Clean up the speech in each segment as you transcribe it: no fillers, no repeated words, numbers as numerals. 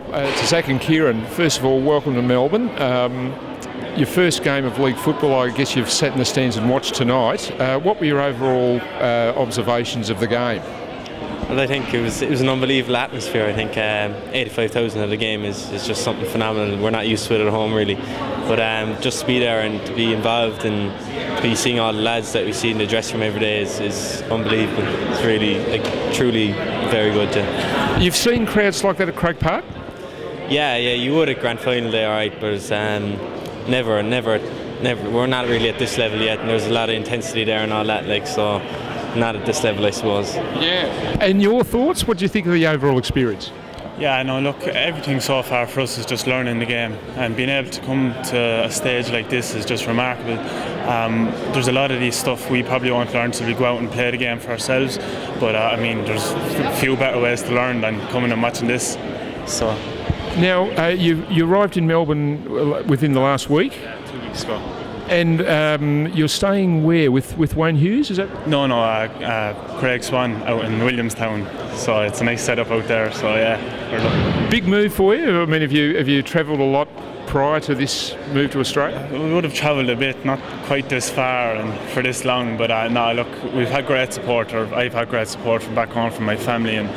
Well, to Zach and Ciaran, first of all, welcome to Melbourne. Your first game of league football, I guess you've sat in the stands and watched tonight. What were your overall observations of the game? Well, I think it was an unbelievable atmosphere. I think 85,000 at the game is just something phenomenal. We're not used to it at home really, but just to be there and to be involved and to be seeing all the lads that we see in the dressing room every day is unbelievable. It's really, truly very good. Yeah. You've seen crowds like that at Craig Park? Yeah, you would at grand final day, alright, but it's, never. We're not really at this level yet, and there's a lot of intensity there and all that, like so. Not at this level, I suppose. Yeah. And your thoughts? What do you think of the overall experience? Yeah, no, look, everything so far for us is just learning the game, and being able to come to a stage like this is just remarkable. There's a lot of these stuff we probably won't learn till we go out and play the game for ourselves, but I mean, there's a few better ways to learn than coming and watching this. So. Now, you arrived in Melbourne within the last week? 2 weeks ago. And you're staying where, with Wayne Hughes, is that? No, Craig Swan out in Williamstown. So it's a nice setup out there. So yeah, big move for you. I mean, have you travelled a lot prior to this move to Australia? We would have travelled a bit, not quite this far and for this long. But no, look, we've had great support, or I've had great support from back home from my family and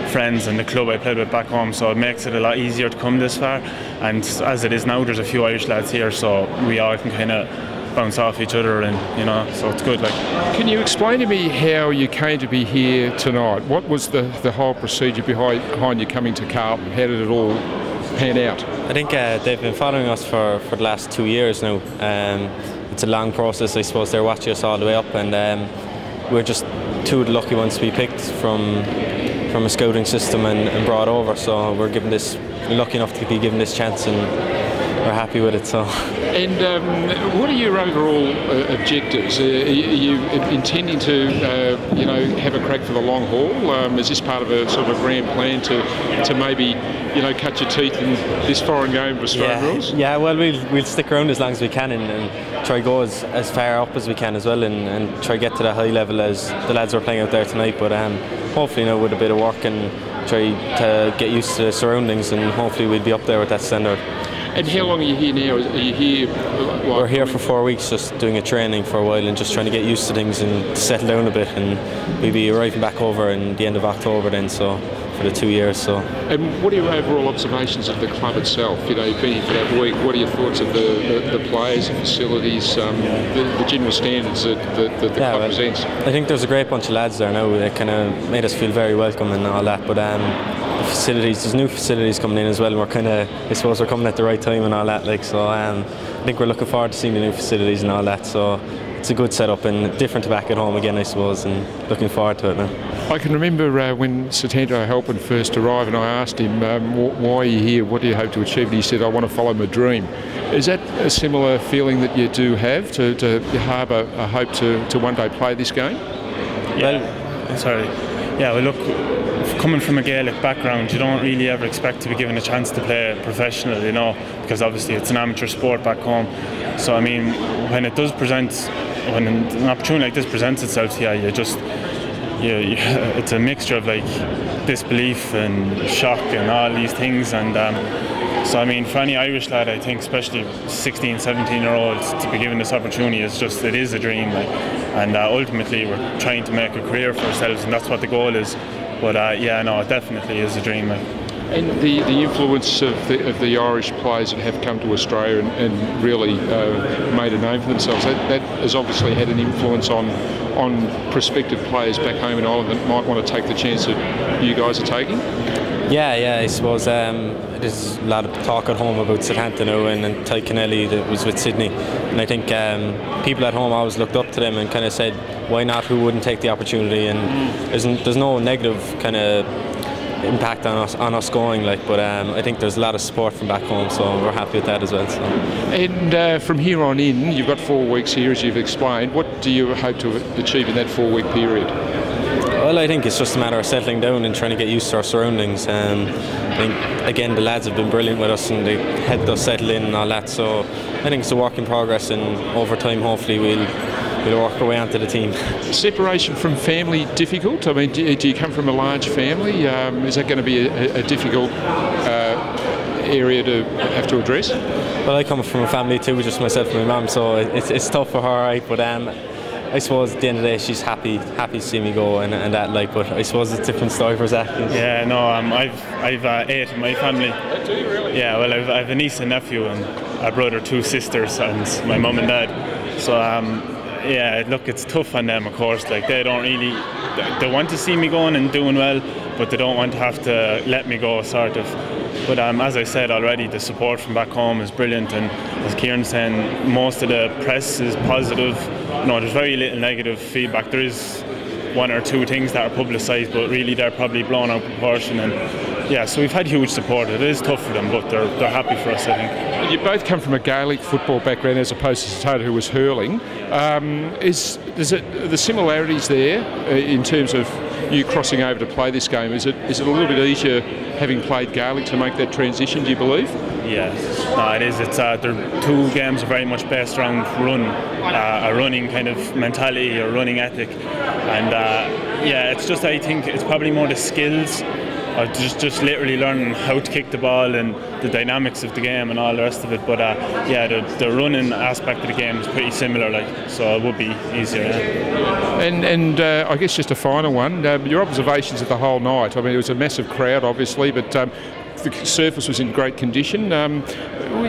friends and the club I played with back home. So it makes it a lot easier to come this far. And as it is now, there's a few Irish lads here, so we all can kind of bounce off each other, and so it's good. Like, can you explain to me how you came to be here tonight? What was the whole procedure behind you coming to Carlton? How did it all pan out? I think they've been following us for the last 2 years now. It's a long process, I suppose. They're watching us all the way up, and we're just two of the lucky ones to be picked from a scouting system and brought over. So we're lucky enough to be given this chance, and we're happy with it. So. And what are your overall objectives? Are you intending to, have a crack for the long haul? Is this part of a sort of a grand plan to maybe, cut your teeth in this foreign game of Australian rules? Yeah, well, we'll stick around as long as we can and try go as far up as we can as well, and try get to that high level as the lads are playing out there tonight. But hopefully, with a bit of work and try to get used to the surroundings, and hopefully we'll be up there with that standard. And how long are you here now? Are you here? We're here for 4 weeks, just doing a training for a while and just trying to get used to things and settle down a bit. And we'll be arriving back over in the end of October then, so for the 2 years. So. And what are your overall observations of the club itself? You've been here for that week. What are your thoughts of the players, the facilities, the general standards that the club presents? I think there's a great bunch of lads there now. They kind of made us feel very welcome and all that. But the facilities, there's new facilities coming in as well, and I suppose we're coming at the right time and all that. So I think we're looking forward to seeing the new facilities and all that. So it's a good setup and different to back at home again, I suppose, and looking forward to it now. I can remember when Satento Halpin first arrived, and I asked him, why are you here, what do you hope to achieve? And he said, I want to follow my dream. Is that a similar feeling that you do have, to harbour a hope to one day play this game? Well, look, coming from a Gaelic background, you don't really ever expect to be given a chance to play professional, because obviously it's an amateur sport back home. So I mean, when an opportunity like this presents itself to you, it's a mixture of like disbelief and shock and all these things. And so I mean, for any Irish lad, I think, especially 16, 17-year-olds, to be given this opportunity it is a dream. And ultimately, we're trying to make a career for ourselves, and that's what the goal is. But it definitely is a dream. And the influence of the Irish players that have come to Australia and really made a name for themselves, that has obviously had an influence on prospective players back home in Ireland that might want to take the chance that you guys are taking? Yeah, I suppose there's a lot of talk at home about Southampton now and Ty Kennelly that was with Sydney, and I think people at home always looked up to them and kind of said, why not, who wouldn't take the opportunity? And there's no negative kind of impact on us going, but I think there's a lot of support from back home, so we're happy with that as well. So. And from here on in, you've got 4 weeks here, as you've explained. What do you hope to achieve in that 4-week period? Well, I think it's just a matter of settling down and trying to get used to our surroundings. I think, again, the lads have been brilliant with us and they helped us settle in and all that, so I think it's a work in progress, and over time hopefully we'll work our way onto the team. Separation from family difficult? I mean, do you come from a large family? Is that going to be a difficult area to have to address? Well, I come from a family too, just myself and my mum, so it's tough for her, right? But I suppose at the end of the day she's happy to see me go and that, like. But I suppose it's a different story for Zach. Yeah, no, I've 8 in my family. Do you really? Yeah, well, I've a niece and nephew and a brother, 2 sisters, and my mum and dad. So yeah, look, it's tough on them, of course. Like, they want to see me going and doing well, but they don't want to have to let me go, sort of. But as I said already, the support from back home is brilliant, and as Ciaran's saying, most of the press is positive. No, there's very little negative feedback. There is 1 or 2 things that are publicised, but really they're probably blown out of proportion. And yeah, so we've had huge support. It is tough for them, but they're happy for us, I think. You both come from a Gaelic football background as opposed to Toto, who was hurling. The similarities there in terms of you crossing over to play this game? Is it a little bit easier having played Gaelic to make that transition, do you believe? Yeah, no, it is. Their 2 games are very much based around a running kind of mentality, a running ethic, and yeah, it's just, I think it's probably more the skills of just literally learning how to kick the ball and the dynamics of the game and all the rest of it. But yeah, the running aspect of the game is pretty similar, like, so it would be easier. Yeah. And I guess just a final one, your observations of the whole night. I mean, it was a massive crowd, obviously, but the surface was in great condition.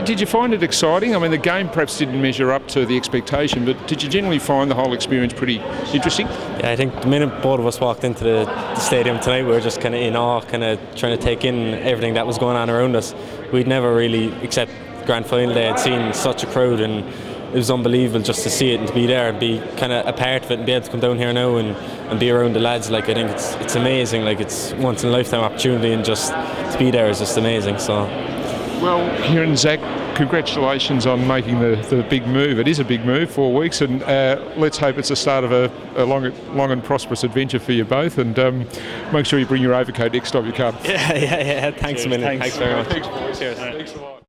Did you find it exciting? I mean, the game perhaps didn't measure up to the expectation, but did you generally find the whole experience pretty interesting? Yeah, I think the minute both of us walked into the stadium tonight, we were just kind of in awe, kind of trying to take in everything that was going on around us. We'd never really, except grand final day, had seen such a crowd, and it was unbelievable just to see it and to be there and be kind of a part of it and be able to come down here now and be around the lads. Like, I think it's amazing. Like, it's once in a lifetime opportunity, and just to be there is just amazing. So, well, Ciaran, Zach, congratulations on making the big move. It is a big move, 4 weeks, and let's hope it's the start of a long and prosperous adventure for you both. And make sure you bring your overcoat next time you come. Yeah. Thanks a million. Thanks very much. Thanks, boys. Cheers. Thanks a lot.